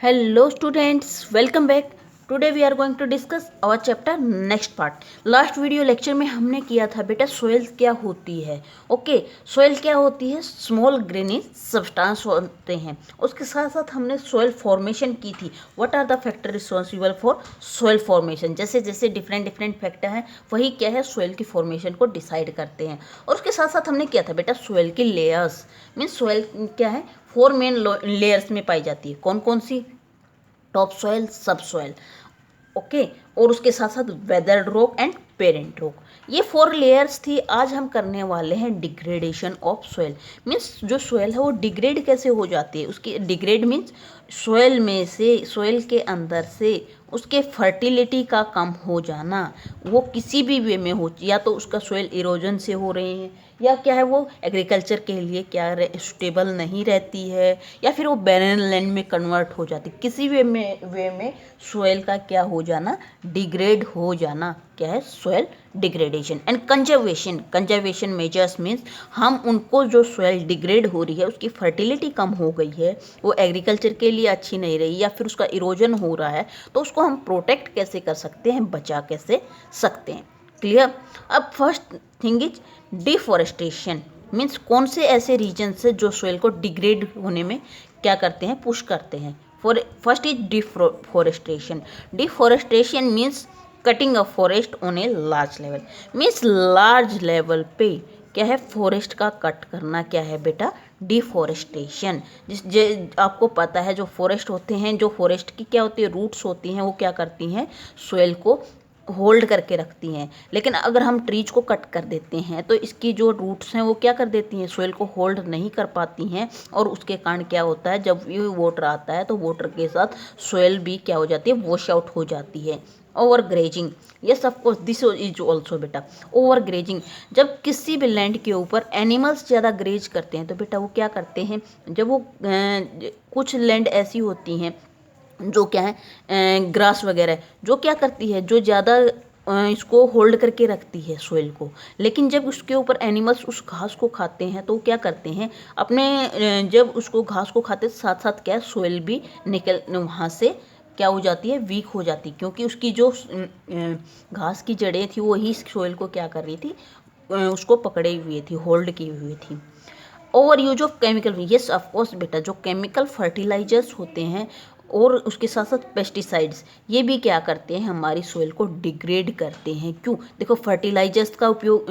Hello students, welcome back. Today we are going to discuss our chapter next part. Last video lecture में हमने किया था बेटा soil क्या होती है. ओके, सोयल क्या होती है? स्मॉल ग्रेनी सब्सटेंस होते हैं. उसके साथ साथ हमने सोयल फॉर्मेशन की थी. What are the factor responsible for soil formation? जैसे जैसे डिफरेंट फैक्टर हैं वही क्या है सोयल की फॉर्मेशन को डिसाइड करते हैं. और उसके साथ साथ हमने किया था बेटा सोयल की लेयर्स. मीन्स सोयल क्या है? 4 मेन लेयर्स में पाई जाती है. कौन कौन सी? टॉप सॉइल, सब सॉइल, ओके, और उसके साथ साथ weathered rock and parent rock. ये 4 लेयर्स थी. आज हम करने वाले हैं डिग्रेडेशन ऑफ सॉइल. मीन्स जो सॉइल है वो डिग्रेड कैसे हो जाती है. उसकी डिग्रेड मीन्स सॉइल में से, सॉइल के अंदर से उसके फर्टिलिटी का कम हो जाना. वो किसी भी वे में हो, या तो उसका सॉइल इरोजन से हो रहे हैं, या क्या है वो एग्रीकल्चर के लिए क्या स्टेबल नहीं रहती है, या फिर वो बैरन लैंड में कन्वर्ट हो जाती. किसी वे में सॉइल का क्या हो जाना? डिग्रेड हो जाना. क्या है? Soil degradation. And conservation measures means हम उनको जो सॉइल डिग्रेड हो रही है उसकी फर्टिलिटी कम हो गई है, वो एग्रीकल्चर के लिए अच्छी नहीं रही, या फिर उसका इरोजन हो रहा है, तो उसको हम प्रोटेक्ट कैसे कर सकते हैं, बचा कैसे सकते हैं. क्लियर? अब first thing is deforestation. Means कौन से ऐसे रीजन से जो सोइल को डिग्रेड होने में क्या करते हैं? पुश करते हैं. First is deforestation. Deforestation means cutting a forest on a large level. Means large level पे क्या है? फॉरेस्ट का कट करना. क्या है बेटा? डिफॉरेस्टेशन. आपको पता है जो फॉरेस्ट होते हैं, जो फॉरेस्ट की क्या होती है? रूट्स होती हैं, वो क्या करती हैं? सोइल को होल्ड करके रखती हैं. लेकिन अगर हम ट्रीज को कट कर देते हैं तो इसकी जो रूट्स हैं वो क्या कर देती हैं? सोइल को होल्ड नहीं कर पाती हैं, और उसके कारण क्या होता है? जब ये वाटर आता है तो वाटर के साथ सोइल भी क्या हो जाती है? वॉश आउट हो जाती है. Over grazing, yes of course this is also बेटा. ओवर ग्रेजिंग, जब किसी भी लैंड के ऊपर एनिमल्स ज़्यादा ग्रेज करते हैं तो बेटा वो क्या करते हैं? जब वो कुछ लैंड ऐसी होती हैं जो क्या है ग्रास वगैरह, जो क्या करती है? जो ज़्यादा इसको होल्ड करके रखती है सोइल को. लेकिन जब उसके ऊपर एनिमल्स उस घास को खाते हैं तो क्या करते हैं? अपने जब उसको घास को खाते साथ साथ क्या सोइल भी निकल वहाँ से क्या हो जाती है? वीक हो जाती. क्योंकि उसकी जो घास की जड़ें थी वो ही सोइल को क्या कर रही थी? उसको पकड़े हुए थी, होल्ड की हुई थी. Over use of chemical, yes of course बेटा, जो केमिकल फर्टिलाइजर्स होते हैं और उसके साथ साथ पेस्टिसाइड्स, ये भी क्या करते हैं? हमारी सोइल को डिग्रेड करते हैं. क्यों? देखो फर्टिलाइजर्स का उपयोग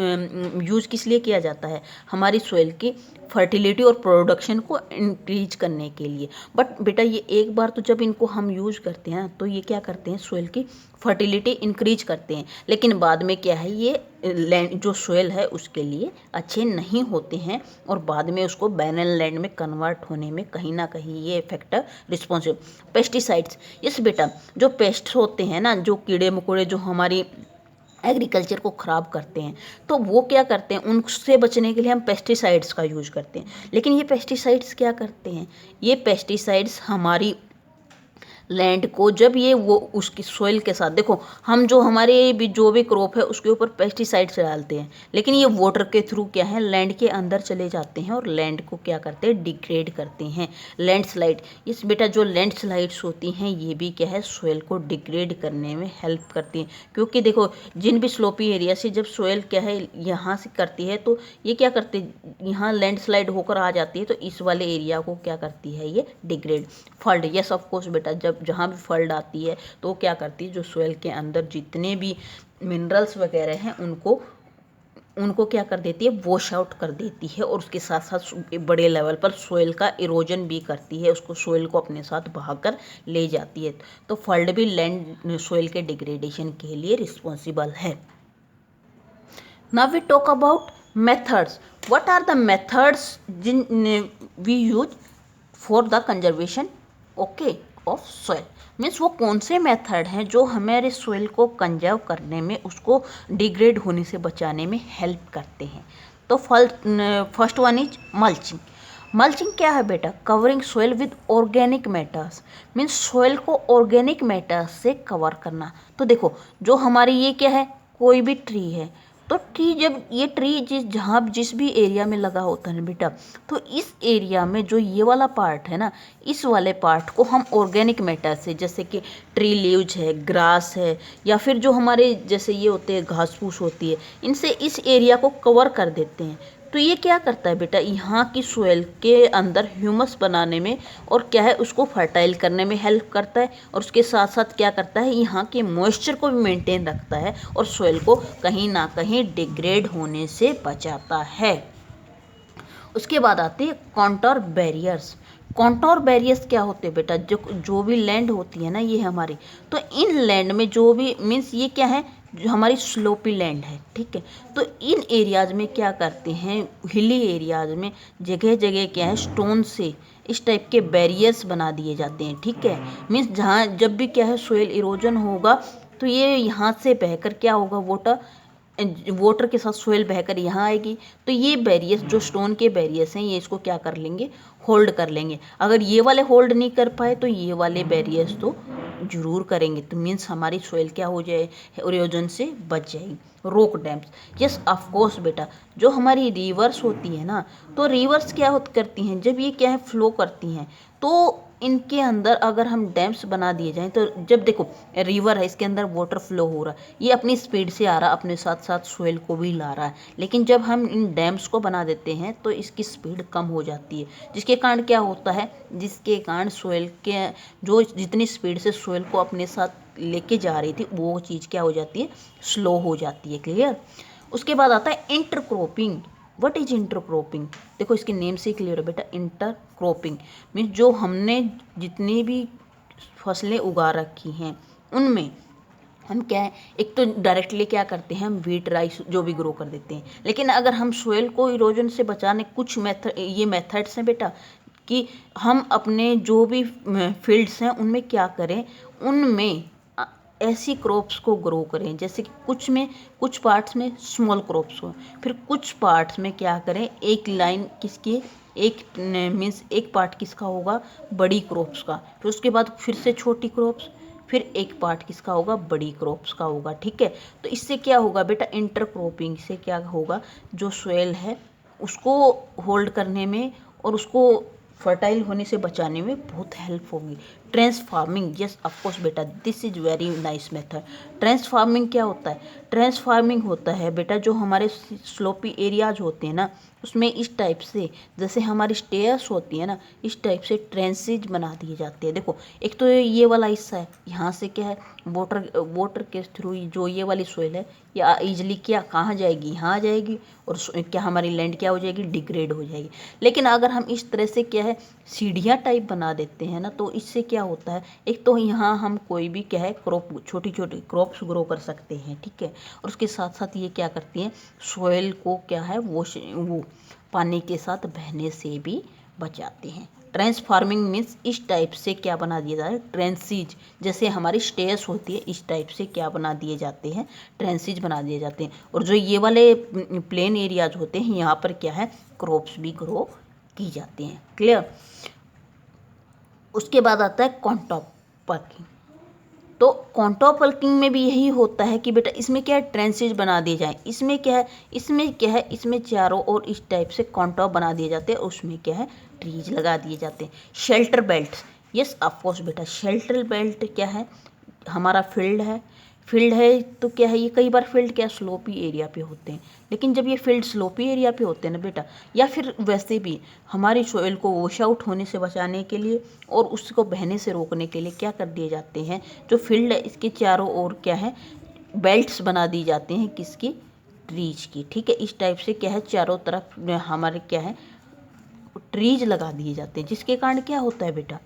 यूज़ किस लिए किया जाता है? हमारी सोइल की फर्टिलिटी और प्रोडक्शन को इंक्रीज करने के लिए. बट बेटा ये एक बार तो जब इनको हम यूज़ करते हैं तो ये क्या करते हैं? सोइल की फर्टिलिटी इंक्रीज करते हैं. लेकिन बाद में क्या है? ये लैंड जो सोइल है उसके लिए अच्छे नहीं होते हैं, और बाद में उसको बैरन लैंड में कन्वर्ट होने में कहीं ना कहीं ये फैक्टर रिस्पॉन्सिबल. पेस्टिसाइड्स, यस बेटा, जो पेस्ट होते हैं ना, जो कीड़े मकोड़े जो हमारी एग्रीकल्चर को ख़राब करते हैं, तो वो क्या करते हैं? उनसे बचने के लिए हम पेस्टिसाइड्स का यूज़ करते हैं. लेकिन ये पेस्टिसाइड्स क्या करते हैं? ये पेस्टिसाइड्स हमारी लैंड को, जब ये वो उसकी सोइल के साथ, देखो हम जो हमारे भी जो भी क्रॉप है उसके ऊपर पेस्टिसाइड्स डालते हैं, लेकिन ये वाटर के थ्रू क्या है? लैंड के अंदर चले जाते हैं और लैंड को क्या करते हैं? डिग्रेड करते हैं. लैंडस्लाइड, इस बेटा जो लैंडस्लाइड्स होती हैं ये भी क्या है? सोइल को डिग्रेड करने में हेल्प करती हैं. क्योंकि देखो जिन भी स्लोपी एरिया से जब सोइल क्या है यहाँ से करती है तो ये क्या करते हैं? यहाँ लैंडस्लाइड होकर आ जाती है, तो इस वाले एरिया को क्या करती है? ये degrade. Filled, yes of course बेटा, जब जहाँ भी फल्ड आती है तो क्या करती है? जो सोइल के अंदर जितने भी मिनरल्स वगैरह हैं उनको क्या कर देती है? वॉश आउट कर देती है, और उसके साथ साथ बड़े लेवल पर सोइल का इरोजन भी करती है, उसको सोइल को अपने साथ बहाकर ले जाती है. तो फल्ड भी लैंड सोइल के डिग्रेडेशन के लिए रिस्पॉन्सिबल है. Now we talk about methods. What are the methods we use for the conservation okay of soil. Means वो कौन से मेथड हैं जो हमारे सोइल को कंजर्व करने में, उसको डिग्रेड होने से बचाने में हेल्प करते हैं. तो first one is mulching. Mulching क्या है बेटा? Covering soil with organic matters. Means soil को ऑर्गेनिक मैटर्स से कवर करना. तो देखो जो हमारी ये क्या है? कोई भी ट्री है, तो ट्री जब ये ट्री जिस भी एरिया में लगा होता है ना बेटा, तो इस एरिया में जो ये वाला पार्ट है ना, इस वाले पार्ट को हम ऑर्गेनिक मैटर से, जैसे कि ट्री लीव्स है, ग्रास है, या फिर जो हमारे जैसे ये होते हैं घास फूस होती है, इनसे इस एरिया को कवर कर देते हैं। तो ये क्या करता है बेटा, यहाँ की सोइल के अंदर ह्यूमस बनाने में और क्या है उसको फर्टाइल करने में हेल्प करता है, और उसके साथ साथ क्या करता है, यहाँ के मॉइस्चर को भी मेंटेन रखता है और सोइल को कहीं ना कहीं डिग्रेड होने से बचाता है। उसके बाद आते हैं कॉन्टोर बैरियर्स। कॉन्टोर बैरियर्स क्या होते हैं बेटा, जो भी लैंड होती है ना ये हमारी, तो इन लैंड में जो भी मीन्स ये क्या है, जो हमारी स्लोपी लैंड है, ठीक है, तो इन एरियाज में क्या करते हैं, हिली एरियाज में जगह जगह क्या है, स्टोन से इस टाइप के बैरियर्स बना दिए जाते हैं, ठीक है। मीन्स जहाँ जब भी क्या है सोइल इरोजन होगा, तो ये यहाँ से बहकर क्या होगा, वाटर के साथ सोइल बहकर यहाँ आएगी, तो ये बैरियर्स जो स्टोन के बैरियर्स हैं, ये इसको क्या कर लेंगे, होल्ड कर लेंगे। अगर ये वाले होल्ड नहीं कर पाए तो ये वाले बैरियर्स तो जरूर करेंगे, तो मीन्स हमारी सोइल क्या हो जाए, इरोजन से बच जाएगी। Rock dams, yes of course बेटा, जो हमारी रिवर्स होती है ना, तो रिवर्स क्या करती हैं, जब ये क्या है फ्लो करती हैं, तो इनके अंदर अगर हम डैम्स बना दिए जाएं, तो जब देखो रिवर है, इसके अंदर वाटर फ्लो हो रहा है, ये अपनी स्पीड से आ रहा है, अपने साथ साथ सोइल को भी ला रहा है, लेकिन जब हम इन डैम्स को बना देते हैं तो इसकी स्पीड कम हो जाती है, जिसके कारण क्या होता है, जिसके कारण सोइल के जो जितनी स्पीड से सोइल को अपने साथ लेके जा रही थी वो चीज़ क्या हो जाती है, स्लो हो जाती है। क्लियर। उसके बाद आता है इंटरक्रॉपिंग। व्हाट इज इंटरक्रॉपिंग, देखो इसके नेम से ही क्लियर है बेटा, इंटरक्रॉपिंग मीन्स जो हमने जितनी भी फसलें उगा रखी हैं उनमें हम क्या है, एक तो डायरेक्टली क्या करते हैं, हम व्हीट राइस जो भी ग्रो कर देते हैं, लेकिन अगर हम सोइल को इरोजन से बचाने कुछ ये मेथड्स हैं बेटा, कि हम अपने जो भी फील्ड्स हैं उनमें क्या करें, उनमें ऐसी क्रॉप्स को ग्रो करें, जैसे कि कुछ पार्ट्स में स्मॉल क्रॉप्स हो, फिर कुछ पार्ट्स में क्या करें, एक लाइन किसकी, एक मीन्स एक पार्ट किसका होगा, बड़ी क्रॉप्स का, फिर उसके बाद फिर से छोटी क्रॉप्स, फिर एक पार्ट किसका होगा, बड़ी क्रॉप्स का होगा, ठीक है। तो इससे क्या होगा बेटा, इंटरक्रॉपिंग से क्या होगा, जो सोइल है उसको होल्ड करने में और उसको फर्टाइल होने से बचाने में बहुत हेल्प होगी। ट्रांसफार्मिंग, यस ऑफ कोर्स बेटा, this is very nice method. Transforming क्या होता है, ट्रांसफार्मिंग होता है बेटा, जो हमारे स्लोपी एरियाज होते हैं ना, उसमें इस टाइप से जैसे हमारी स्टेयर्स होती है ना, इस टाइप से ट्रेंसेज बना दिए जाते हैं। देखो एक तो ये वाला हिस्सा है, यहाँ से क्या है, वाटर के थ्रू जो ये वाली सोइल है या इजली क्या कहाँ जाएगी, यहाँ आ जाएगी, और क्या हमारी लैंड क्या हो जाएगी, डिग्रेड हो जाएगी। लेकिन अगर हम इस तरह से क्या है सीढ़ियाँ टाइप बना देते हैं ना, तो इससे क्या होता है, एक तो यहाँ हम कोई भी क्या है छोटी छोटी क्रॉप्स ग्रो कर सकते हैं, ठीक है, और उसके साथ साथ ये क्या करती हैं, सोइल को क्या है वो पानी के साथ बहने से भी बचाते हैं। ट्रांसफार्मिंग मीन्स इस टाइप से क्या बना दिया जाता है, ट्रेंसीज, जैसे हमारी स्टेयर्स होती है इस टाइप से क्या बना दिए जाते हैं, ट्रेंसीज बना दिए जाते हैं। और जो ये वाले प्लेन एरियाज होते हैं यहाँ पर क्या है, क्रॉप्स भी ग्रो की जाती हैं। क्लियर। उसके बाद आता है कॉन्टॉप पल्किंग। तो कॉन्टॉप पल्किंग में भी यही होता है कि बेटा इसमें क्या है, ट्रेंसेज बना दिए जाए, इसमें क्या है, इसमें चारों ओर इस टाइप से कॉन्टॉप बना दिए जाते हैं, उसमें क्या है, ट्रीज लगा दिए जाते हैं। Shelter belt, yes of course बेटा, शेल्टर बेल्ट क्या है, हमारा फील्ड है तो क्या है, ये कई बार फील्ड क्या स्लोपी एरिया पे होते हैं, लेकिन जब ये फील्ड स्लोपी एरिया पे होते हैं ना बेटा, या फिर वैसे भी हमारी सोइल को वॉश आउट होने से बचाने के लिए और उसको बहने से रोकने के लिए क्या कर दिए जाते हैं, जो फील्ड है इसके चारों ओर क्या है, बेल्ट्स बना दी जाते हैं, किसकी, ट्रीज की, ठीक है। इस टाइप से क्या है, चारों तरफ हमारे क्या है, ट्रीज लगा दिए जाते हैं, जिसके कारण क्या होता है बेटा,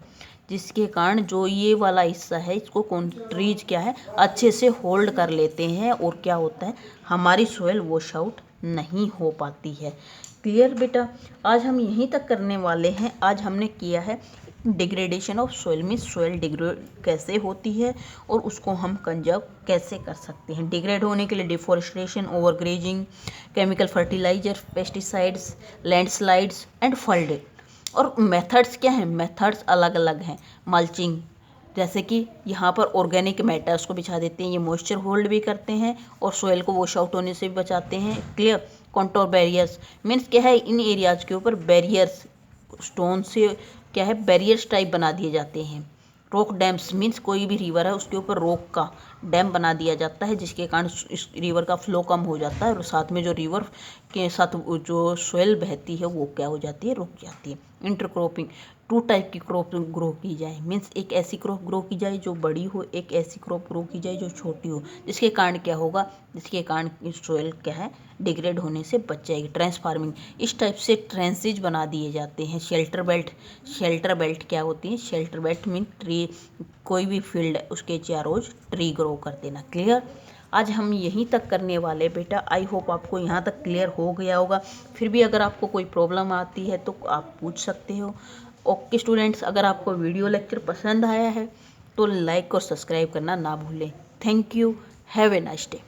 जिसके कारण जो ये वाला हिस्सा है इसको कौन ट्रीज क्या है अच्छे से होल्ड कर लेते हैं, और क्या होता है, हमारी सोइल वॉश आउट नहीं हो पाती है। क्लियर बेटा। आज हम यहीं तक करने वाले हैं। आज हमने किया है डिग्रेडेशन ऑफ सोइल में सोइल डिग्रेड कैसे होती है और उसको हम कंजर्व कैसे कर सकते हैं। डिग्रेड होने के लिए deforestation, overgrazing, chemical fertilizer, pesticides, landslides and flood. और मेथड्स क्या हैं, मेथड्स अलग अलग हैं, मल्चिंग, जैसे कि यहाँ पर ऑर्गेनिक मैटर्स को बिछा देते हैं, ये मॉइस्चर होल्ड भी करते हैं और सोयल को वॉश आउट होने से भी बचाते हैं। क्लियर। कंटोर बैरियर्स मीन्स क्या है, इन एरियाज के ऊपर बैरियर्स स्टोन से क्या है बैरियर्स टाइप बना दिए जाते हैं। रॉक डैम्स मीन्स कोई भी रिवर है उसके ऊपर रॉक का डैम बना दिया जाता है, जिसके कारण इस रिवर का फ्लो कम हो जाता है और साथ में जो रिवर के साथ जो सोयल बहती है वो क्या हो जाती है, रुक जाती है। इंटरक्रॉपिंग, 2 टाइप की क्रॉप ग्रो की जाए, मीन्स एक ऐसी क्रॉप ग्रो की जाए जो बड़ी हो, एक ऐसी क्रॉप ग्रो की जाए जो छोटी हो, जिसके कारण क्या होगा, जिसके कारण सोयल क्या है डिग्रेड होने से बच जाएगी। ट्रांसफार्मिंग, इस टाइप से ट्रेंसेज बना दिए जाते हैं। शेल्टर बेल्ट, शेल्टर बेल्ट क्या होती है, शेल्टर बेल्ट मीन ट्री, कोई भी फील्ड है उसके चारों ओर ट्री ग्रो कर देना। क्लियर। आज हम यहीं तक करने वाले बेटा, आई होप आपको यहाँ तक क्लियर हो गया होगा। फिर भी अगर आपको कोई प्रॉब्लम आती है तो आप पूछ सकते हो। ओके स्टूडेंट्स, अगर आपको वीडियो लेक्चर पसंद आया है तो लाइक और सब्सक्राइब करना ना भूलें। Thank you, have a nice day.